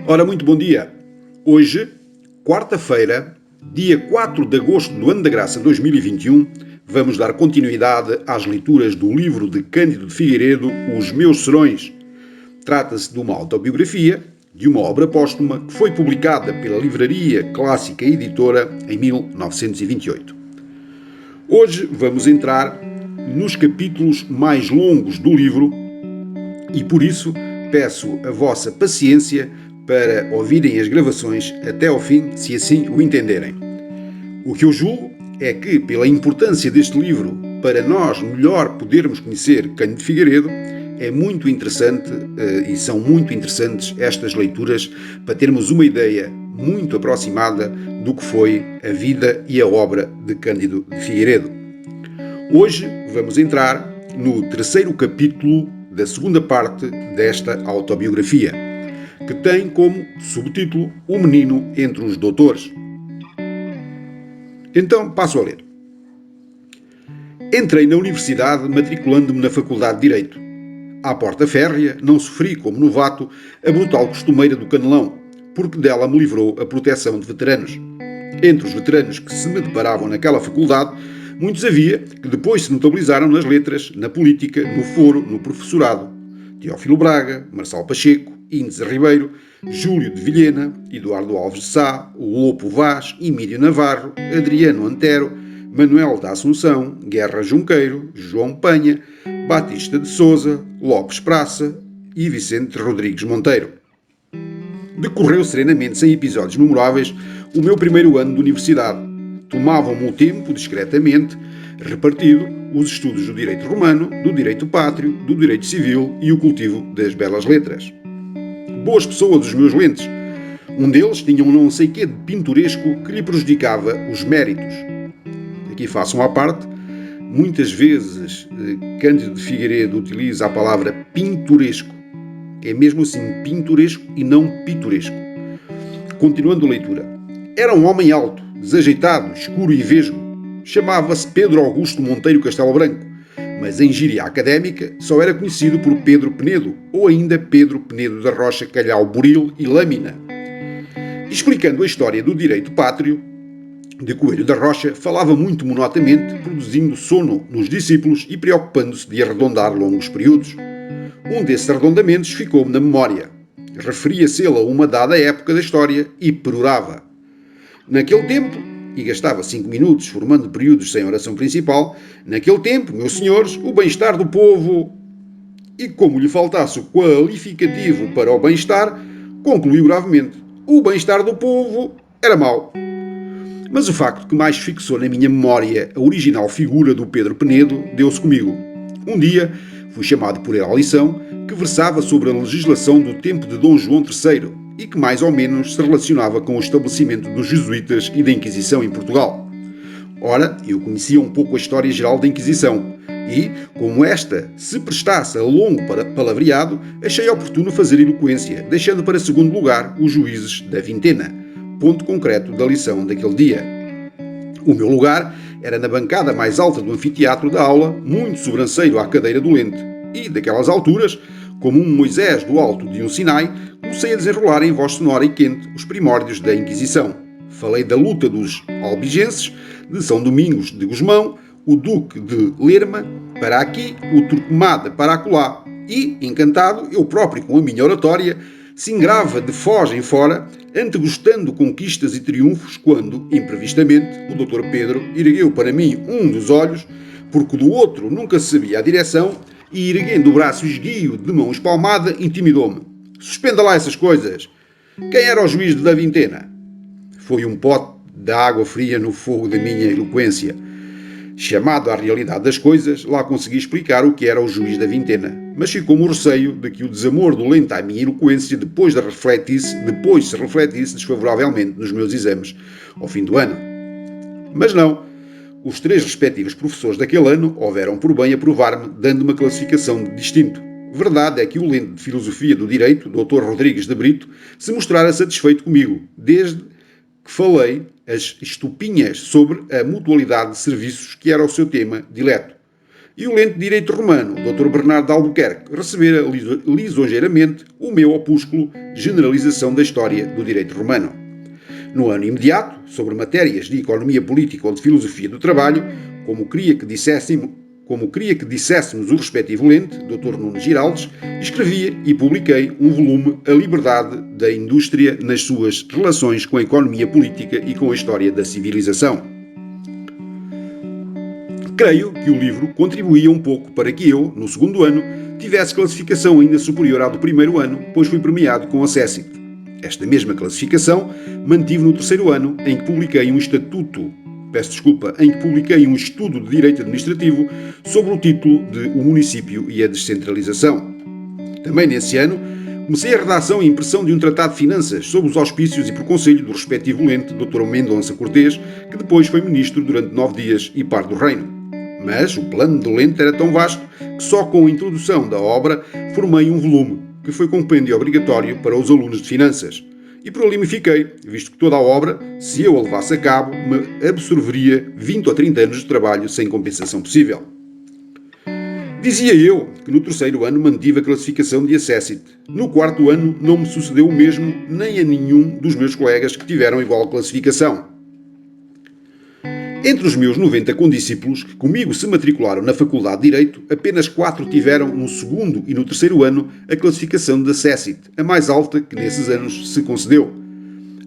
Ora, muito bom dia. Hoje, quarta-feira, dia 4 de agosto do ano da graça 2021, vamos dar continuidade às leituras do livro de Cândido de Figueiredo, Os Meus Serões. Trata-se de uma autobiografia, de uma obra póstuma que foi publicada pela Livraria Clássica Editora em 1928. Hoje vamos entrar nos capítulos mais longos do livro e, por isso, peço a vossa paciência para ouvirem as gravações até ao fim, se assim o entenderem. O que eu julgo é que, pela importância deste livro para nós melhor podermos conhecer Cândido de Figueiredo, é muito interessante e são muito interessantes estas leituras para termos uma ideia muito aproximada do que foi a vida e a obra de Cândido de Figueiredo. Hoje vamos entrar no terceiro capítulo da segunda parte desta autobiografia, que tem como subtítulo O Menino entre os Doutores. Então passo a ler. Entrei na universidade matriculando-me na Faculdade de Direito. À porta férrea, não sofri, como novato, a brutal costumeira do canelão, porque dela me livrou a proteção de veteranos. Entre os veteranos que se me deparavam naquela faculdade, muitos havia que depois se notabilizaram nas letras, na política, no foro, no professorado. Teófilo Braga, Marçal Pacheco, Índice Ribeiro, Júlio de Vilhena, Eduardo Alves de Sá, Lopo Vaz, Emílio Navarro, Adriano Antero, Manuel da Assunção, Guerra Junqueiro, João Penha, Batista de Souza, Lopes Praça e Vicente Rodrigues Monteiro. Decorreu serenamente, sem episódios memoráveis, o meu primeiro ano de universidade. Tomavam-me o tempo, discretamente, repartido, os estudos do direito romano, do direito pátrio, do direito civil e o cultivo das belas letras. Boas pessoas os meus lentes. Um deles tinha um não sei quê de pintoresco que lhe prejudicava os méritos. Aqui façam à parte, muitas vezes Cândido de Figueiredo utiliza a palavra pintoresco. É mesmo assim pintoresco e não pitoresco. Continuando a leitura. Era um homem alto, desajeitado, escuro e vesgo. Chamava-se Pedro Augusto Monteiro Castelo Branco, mas em gíria académica só era conhecido por Pedro Penedo, ou ainda Pedro Penedo da Rocha Calhau Buril e Lâmina. Explicando a história do direito pátrio, de Coelho da Rocha, falava muito monotamente, produzindo sono nos discípulos e preocupando-se de arredondar longos períodos. Um desses arredondamentos ficou-me na memória. Referia-se ele a uma dada época da história e perorava. Naquele tempo, e gastava 5 minutos formando períodos sem oração principal, naquele tempo, meus senhores, o bem-estar do povo... E como lhe faltasse o qualificativo para o bem-estar, concluiu gravemente. O bem-estar do povo era mau. Mas o facto que mais fixou na minha memória a original figura do Pedro Penedo deu-se comigo. Um dia fui chamado por ele à lição que versava sobre a legislação do tempo de Dom João III e que mais ou menos se relacionava com o estabelecimento dos jesuítas e da Inquisição em Portugal. Ora, eu conhecia um pouco a história geral da Inquisição e, como esta se prestasse a longo palavreado, achei oportuno fazer eloquência, deixando para segundo lugar os juízes da vintena, ponto concreto da lição daquele dia. O meu lugar era na bancada mais alta do anfiteatro da aula, muito sobranceiro à cadeira dolente, e, daquelas alturas, como um Moisés do alto de um Sinai, comecei a desenrolar em voz sonora e quente os primórdios da Inquisição. Falei da luta dos albigenses, de São Domingos de Gusmão, o Duque de Lerma para aqui, o Turquemada para acolá, e, encantado, eu próprio com a minha oratória, singrava de foz em fora, antegostando conquistas e triunfos, quando, imprevistamente, o Dr. Pedro ergueu para mim um dos olhos, porque do outro nunca se sabia a direção, e, erguendo o braço esguio de mão espalmada, intimidou-me. Suspenda lá essas coisas. Quem era o juiz da vintena? Foi um pote de água fria no fogo da minha eloquência. Chamado à realidade das coisas, lá consegui explicar o que era o juiz da vintena, mas ficou-me o receio de que o desamor dolente à minha eloquência depois se refletisse desfavoravelmente nos meus exames ao fim do ano. Mas não. Os 3 respectivos professores daquele ano houveram por bem aprovar-me, dando uma classificação de distinto. Verdade é que o lente de filosofia do direito, Dr. Rodrigues de Brito, se mostrara satisfeito comigo, desde que falei as estupinhas sobre a mutualidade de serviços que era o seu tema dileto. E o lente direito romano, Dr. Bernardo de Albuquerque, recebera lisonjeiramente o meu opúsculo Generalização da História do Direito Romano. No ano imediato, sobre matérias de economia política ou de filosofia do trabalho, como queria que disséssemos o respectivo lente, Dr. Nuno Giraldes, escrevi e publiquei um volume A Liberdade da Indústria nas suas relações com a economia política e com a história da civilização. Creio que o livro contribuía um pouco para que eu, no segundo ano, tivesse classificação ainda superior à do primeiro ano, pois fui premiado com a CECIT. Esta mesma classificação mantive no terceiro ano, em que publiquei um estudo de Direito Administrativo sobre o título de O Município e a Descentralização. Também nesse ano, comecei a redação e impressão de um tratado de finanças sob os auspícios e por conselho do respectivo lente, Dr. Mendonça Cortês, que depois foi ministro durante 9 dias e par do reino. Mas o plano do lente era tão vasto que só com a introdução da obra formei um volume, que foi compêndio obrigatório para os alunos de finanças. E por ali me fiquei, visto que toda a obra, se eu a levasse a cabo, me absorveria 20 ou 30 anos de trabalho sem compensação possível. Dizia eu que no terceiro ano mantive a classificação de Accessit. No quarto ano não me sucedeu o mesmo, nem a nenhum dos meus colegas que tiveram igual classificação. Entre os meus 90 condiscípulos que comigo se matricularam na Faculdade de Direito, apenas 4 tiveram no segundo e no terceiro ano a classificação de Accessit, a mais alta que nesses anos se concedeu.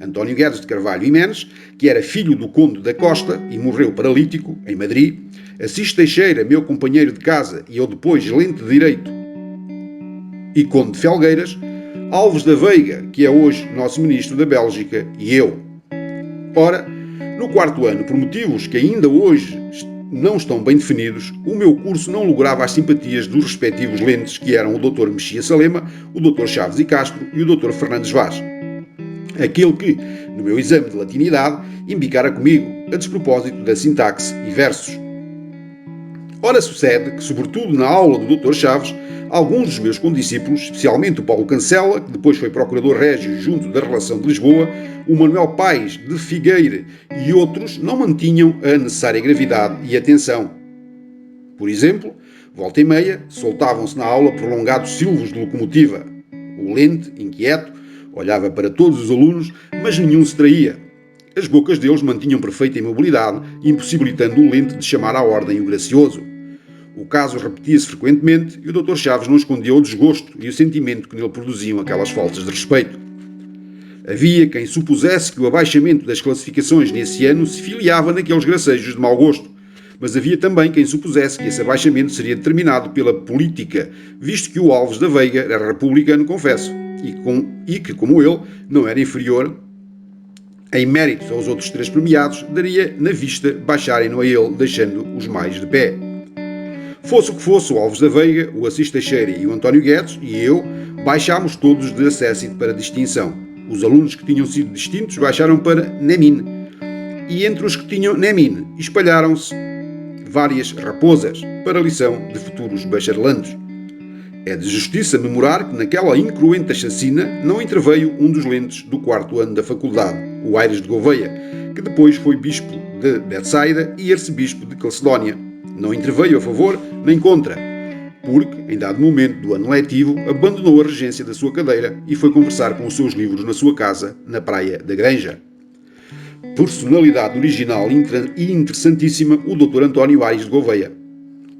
António Guedes de Carvalho e Menes, que era filho do Conde da Costa e morreu paralítico, em Madrid, Assis Teixeira, meu companheiro de casa e eu depois lente de Direito, e Conde de Felgueiras, Alves da Veiga, que é hoje nosso ministro da Bélgica, e eu. Ora, no quarto ano, por motivos que ainda hoje não estão bem definidos, o meu curso não lograva as simpatias dos respectivos lentes, que eram o Dr. Mexia Salema, o Dr. Chaves e Castro e o Dr. Fernandes Vaz. Aquele que, no meu exame de latinidade, imbicara comigo, a despropósito da sintaxe e versos. Ora, sucede que, sobretudo na aula do Dr. Chaves, alguns dos meus condiscípulos, especialmente o Paulo Cancela, que depois foi Procurador Régio junto da Relação de Lisboa, o Manuel Paes de Figueira e outros, não mantinham a necessária gravidade e atenção. Por exemplo, volta e meia, soltavam-se na aula prolongados silvos de locomotiva. O lente, inquieto, olhava para todos os alunos, mas nenhum se traía. As bocas deles mantinham perfeita imobilidade, impossibilitando o lente de chamar à ordem o gracioso. O caso repetia-se frequentemente e o Dr. Chaves não escondia o desgosto e o sentimento que nele produziam aquelas faltas de respeito. Havia quem supusesse que o abaixamento das classificações nesse ano se filiava naqueles gracejos de mau gosto, mas havia também quem supusesse que esse abaixamento seria determinado pela política, visto que o Alves da Veiga era republicano, confesso, e que, como ele, não era inferior em méritos aos outros 3 premiados, daria na vista baixarem-no a ele, deixando-os mais de pé. Fosse o que fosse, o Alves da Veiga, o Assis Teixeira e o António Guedes e eu baixámos todos de Accessit para distinção. Os alunos que tinham sido distintos baixaram para Nemin. E entre os que tinham Nemin espalharam-se várias raposas para a lição de futuros bacharelandos. É de justiça memorar que naquela incruenta chacina não interveio um dos lentes do 4º ano da faculdade, o Aires de Gouveia, que depois foi bispo de Betsaida e arcebispo de Calcedónia. Não interveio a favor nem contra, porque, em dado momento do ano letivo, abandonou a regência da sua cadeira e foi conversar com os seus livros na sua casa, na Praia da Granja. Personalidade original e interessantíssima, o Dr. António Aires de Gouveia.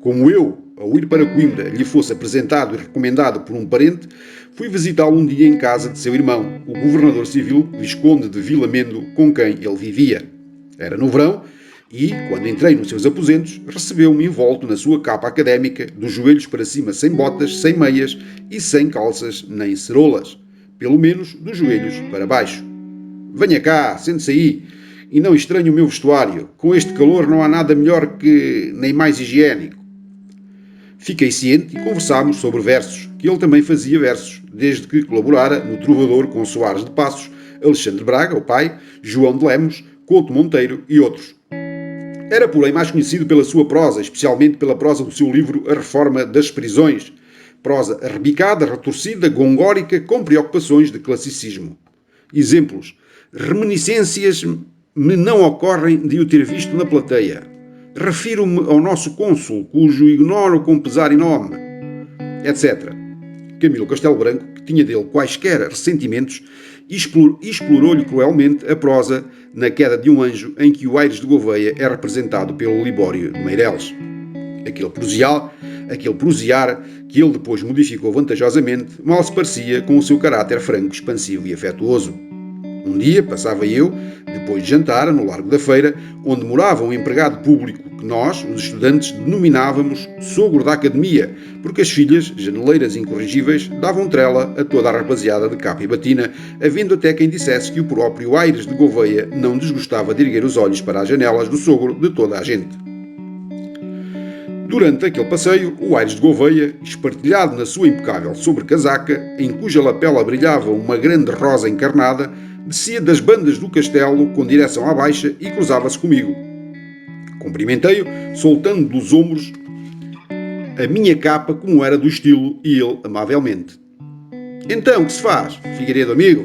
Como eu, ao ir para Coimbra, lhe fosse apresentado e recomendado por um parente, fui visitá-lo um dia em casa de seu irmão, o governador civil Visconde de Vilamendo, com quem ele vivia. Era no verão e, quando entrei nos seus aposentos, recebeu-me envolto na sua capa académica, dos joelhos para cima sem botas, sem meias e sem calças nem cerolas. Pelo menos dos joelhos para baixo. Venha cá, sente-se aí, e não estranhe o meu vestuário. Com este calor não há nada melhor que nem mais higiênico. Fiquei ciente e conversámos sobre versos, que ele também fazia versos, desde que colaborara no Trovador com Soares de Passos, Alexandre Braga, o pai, João de Lemos, Couto Monteiro e outros. Era, porém, mais conhecido pela sua prosa, especialmente pela prosa do seu livro A Reforma das Prisões, prosa arrebicada, retorcida, gongórica, com preocupações de classicismo. Exemplos. Reminiscências me não ocorrem de o ter visto na plateia. refiro-me ao nosso cônsul, cujo ignoro com pesar enorme, etc. Camilo Castelo Branco, que tinha dele quaisquer ressentimentos, explorou-lhe cruelmente a prosa na Queda de um Anjo, em que o Aires de Gouveia é representado pelo Libório de Meireles. Aquele prosear que ele depois modificou vantajosamente, mal se parecia com o seu caráter franco, expansivo e afetuoso. Um dia passava eu, depois de jantar, no Largo da Feira, onde morava um empregado público que nós, os estudantes, denominávamos sogro da academia, porque as filhas, janeleiras incorrigíveis, davam trela a toda a rapaziada de capa e batina, havendo até quem dissesse que o próprio Aires de Gouveia não desgostava de erguer os olhos para as janelas do sogro de toda a gente. Durante aquele passeio, o Aires de Gouveia, espartilhado na sua impecável sobrecasaca, em cuja lapela brilhava uma grande rosa encarnada, descia das bandas do castelo com direção à baixa e cruzava-se comigo. Cumprimentei-o, soltando dos ombros a minha capa como era do estilo, e ele amavelmente: "Então, que se faz, Figueiredo amigo?"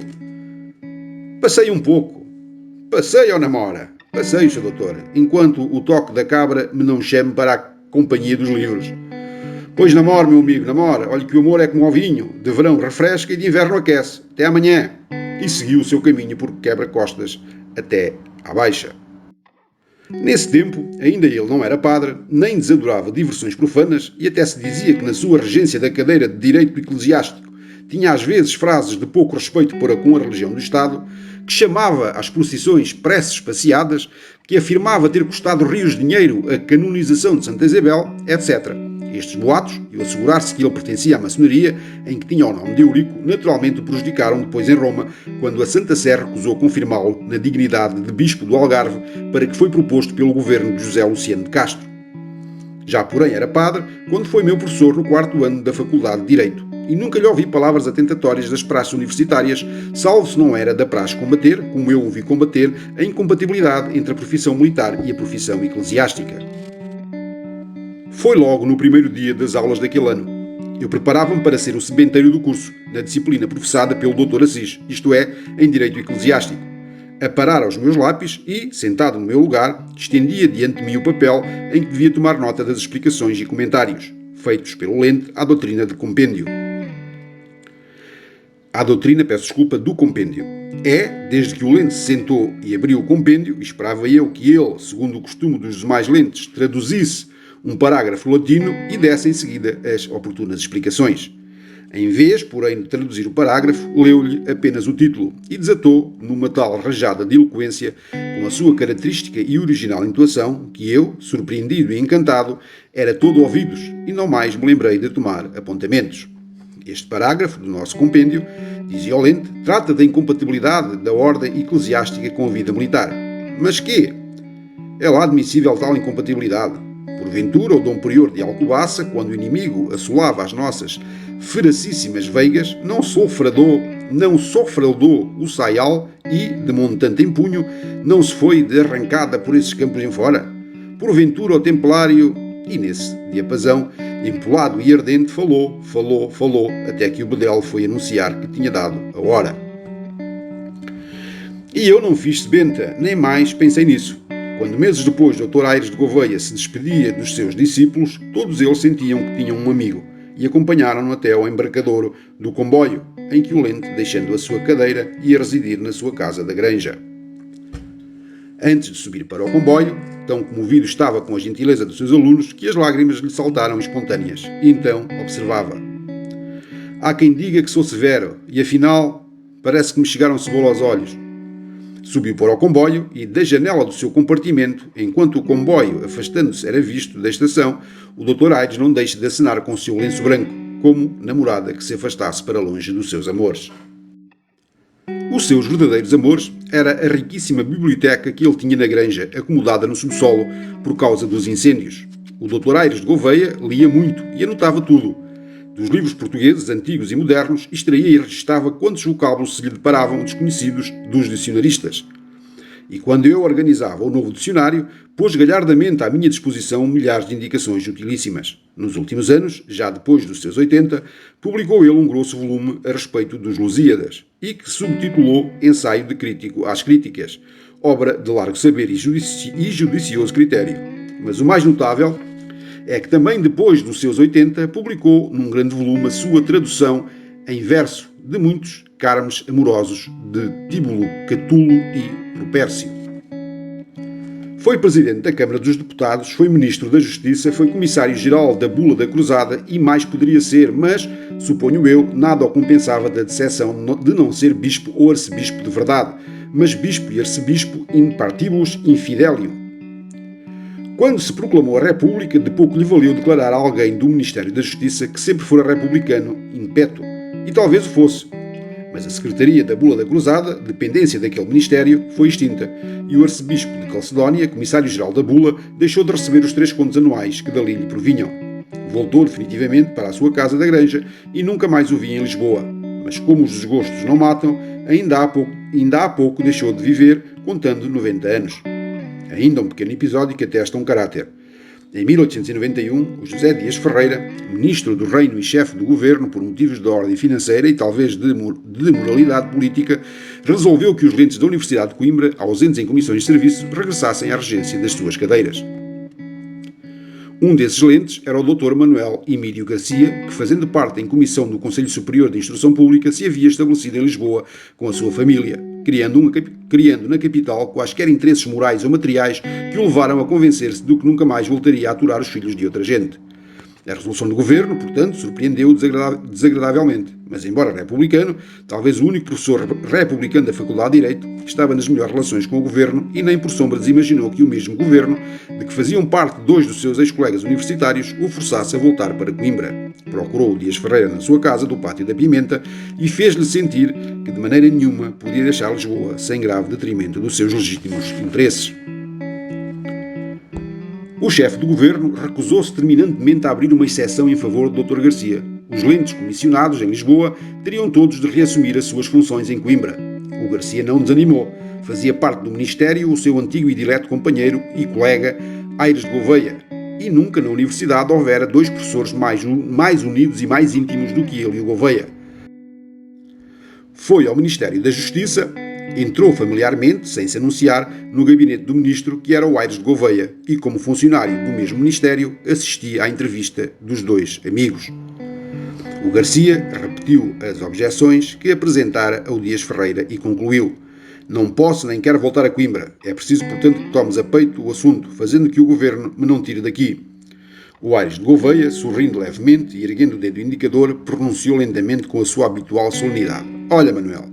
"Passei um pouco." "Passei ou namora?" "Passei, Sr. Doutor, enquanto o toque da cabra me não chame para a companhia dos livros." "Pois namora, meu amigo, namora. Olhe que o amor é como o vinho, de verão refresca e de inverno aquece. Até amanhã." E seguiu o seu caminho por quebra-costas até à Baixa. Nesse tempo, ainda ele não era padre, nem desadorava diversões profanas, e até se dizia que na sua regência da cadeira de Direito Eclesiástico tinha às vezes frases de pouco respeito para com a religião do Estado, que chamava às procissões preces passeadas, que afirmava ter custado rios de dinheiro a canonização de Santa Isabel, etc. Estes boatos, e o assegurar-se que ele pertencia à maçonaria, em que tinha o nome de Eurico, naturalmente o prejudicaram depois em Roma, quando a Santa Sé recusou confirmá-lo na dignidade de bispo do Algarve, para que foi proposto pelo governo de José Luciano de Castro. Já, porém, era padre quando foi meu professor no 4º ano da Faculdade de Direito, e nunca lhe ouvi palavras atentatórias das praxes universitárias, salvo se não era da praxe combater, como eu ouvi combater, a incompatibilidade entre a profissão militar e a profissão eclesiástica. Foi logo no primeiro dia das aulas daquele ano. Eu preparava-me para ser o sementeiro do curso, na disciplina professada pelo Dr. Assis, isto é, em Direito Eclesiástico. A parar aos meus lápis e, sentado no meu lugar, estendia diante de mim o papel em que devia tomar nota das explicações e comentários, feitos pelo Lente à doutrina do compêndio. Do compêndio. Desde que o Lente se sentou e abriu o compêndio, esperava eu que ele, segundo o costume dos demais lentes, traduzisse um parágrafo latino e desse em seguida as oportunas explicações. Em vez, porém, de traduzir o parágrafo, leu-lhe apenas o título e desatou numa tal rajada de eloquência, com a sua característica e original intuação, que eu, surpreendido e encantado, era todo ouvidos e não mais me lembrei de tomar apontamentos. Este parágrafo do nosso compêndio, dizia o Lente, trata da incompatibilidade da ordem eclesiástica com a vida militar. Mas quê? É lá admissível tal incompatibilidade? Porventura, o Dom Prior de Alcobaça, quando o inimigo assolava as nossas feracíssimas veigas, não sofredou o saial e, de montante em punho, não se foi de arrancada por esses campos em fora? Porventura, o Templário, e nesse diapasão, empolado e ardente, falou, até que o Bedel foi anunciar que tinha dado a hora. E eu não fiz sebenta, nem mais pensei nisso. Quando meses depois o Dr. Aires de Gouveia se despedia dos seus discípulos, todos eles sentiam que tinham um amigo e acompanharam-no até ao embarcadouro do comboio, em que o Lente, deixando a sua cadeira, ia residir na sua casa da granja. Antes de subir para o comboio, tão comovido estava com a gentileza dos seus alunos que as lágrimas lhe saltaram espontâneas, e então observava: "Há quem diga que sou severo, e afinal parece que me chegaram cebola aos olhos." Subiu para o comboio e, da janela do seu compartimento, enquanto o comboio, afastando-se, era visto da estação, o Dr. Aires não deixa de acenar com o seu lenço branco, como namorada que se afastasse para longe dos seus amores. Os seus verdadeiros amores era a riquíssima biblioteca que ele tinha na granja, acomodada no subsolo por causa dos incêndios. O Dr. Aires de Gouveia lia muito e anotava tudo. Dos livros portugueses, antigos e modernos, extraía e registava quantos vocábulos se lhe deparavam desconhecidos dos dicionaristas. E quando eu organizava o novo dicionário, pôs galhardamente à minha disposição milhares de indicações utilíssimas. Nos últimos anos, já depois dos seus 80, publicou ele um grosso volume a respeito dos Lusíadas, e que subtitulou Ensaio de Crítico às Críticas, obra de largo saber e judicioso critério. Mas o mais notável é que também depois dos seus 80 publicou num grande volume a sua tradução em verso de muitos carmes amorosos de Tíbulo, Catulo e Propércio. Foi presidente da Câmara dos Deputados, foi ministro da Justiça, foi comissário-geral da Bula da Cruzada e mais poderia ser, mas, suponho eu, nada o compensava da decepção de não ser bispo ou arcebispo de verdade, mas bispo e arcebispo in partibus infidelium. Quando se proclamou a República, de pouco lhe valeu declarar a alguém do Ministério da Justiça que sempre fora republicano in petto, e talvez o fosse. Mas a Secretaria da Bula da Cruzada, dependência daquele ministério, foi extinta, e o arcebispo de Calcedónia, comissário-geral da Bula, deixou de receber os 3 contos anuais que dali lhe provinham. Voltou definitivamente para a sua casa da Granja e nunca mais o vi em Lisboa. Mas como os desgostos não matam, ainda há pouco deixou de viver, contando 90 anos. Ainda um pequeno episódio que atesta um caráter. Em 1891, o José Dias Ferreira, ministro do Reino e chefe do governo por motivos de ordem financeira e talvez de moralidade política, resolveu que os lentes da Universidade de Coimbra, ausentes em comissões de serviço, regressassem à regência das suas cadeiras. Um desses lentes era o Dr. Manuel Emílio Garcia, que, fazendo parte em comissão do Conselho Superior de Instrução Pública, se havia estabelecido em Lisboa com a sua família, criando na capital quaisquer interesses morais ou materiais que o levaram a convencer-se de que nunca mais voltaria a aturar os filhos de outra gente. A resolução do governo, portanto, surpreendeu-o desagradavelmente, mas embora republicano, talvez o único professor republicano da Faculdade de Direito, estava nas melhores relações com o governo e nem por sombras imaginou que o mesmo governo, de que faziam parte 2 dos seus ex-colegas universitários, o forçasse a voltar para Coimbra. Procurou o Dias Ferreira na sua casa do Pátio da Pimenta e fez-lhe sentir que de maneira nenhuma podia deixar Lisboa sem grave detrimento dos seus legítimos interesses. O chefe do governo recusou-se terminantemente a abrir uma exceção em favor do Dr. Garcia. Os lentes comissionados em Lisboa teriam todos de reassumir as suas funções em Coimbra. O Garcia não desanimou. Fazia parte do Ministério o seu antigo e dileto companheiro e colega Aires de Gouveia. E nunca na universidade houvera 2 professores mais unidos e mais íntimos do que ele e o Gouveia. Foi ao Ministério da Justiça, entrou familiarmente, sem se anunciar, no gabinete do ministro, que era o Aires de Gouveia, e como funcionário do mesmo ministério, assistia à entrevista dos 2 amigos. O Garcia repetiu as objeções que apresentara ao Dias Ferreira e concluiu: "Não posso nem quero voltar a Coimbra. É preciso, portanto, que tomes a peito o assunto, fazendo que o governo me não tire daqui." O Aires de Gouveia, sorrindo levemente e erguendo o dedo indicador, pronunciou lentamente com a sua habitual solenidade: "Olha, Manuel,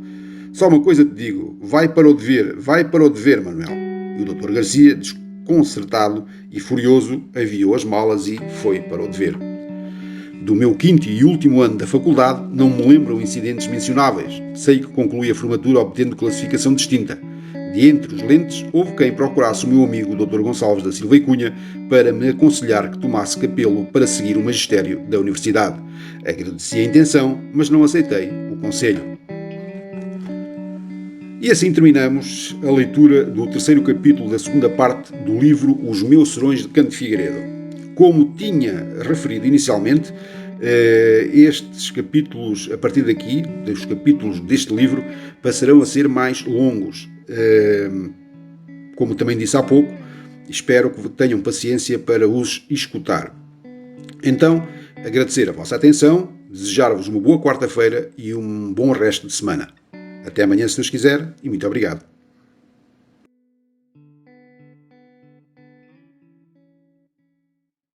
só uma coisa te digo, vai para o dever, Manuel." E o Dr. Garcia, desconcertado e furioso, aviou as malas e foi para o dever. Do meu 5º e último ano da faculdade, não me lembram incidentes mencionáveis. Sei que concluí a formatura obtendo classificação distinta. De entre os lentes, houve quem procurasse o meu amigo Dr. Gonçalves da Silva e Cunha para me aconselhar que tomasse capelo para seguir o magistério da universidade. Agradeci a intenção, mas não aceitei o conselho. E assim terminamos a leitura do 3º capítulo da 2ª parte do livro Os Meus Serões de Canto Figueiredo. Como tinha referido inicialmente, estes capítulos, a partir daqui, os capítulos deste livro, passarão a ser mais longos. Como também disse há pouco, espero que tenham paciência para os escutar. Então, agradecer a vossa atenção, desejar-vos uma boa quarta-feira e um bom resto de semana. Até amanhã, se Deus quiser, e muito obrigado.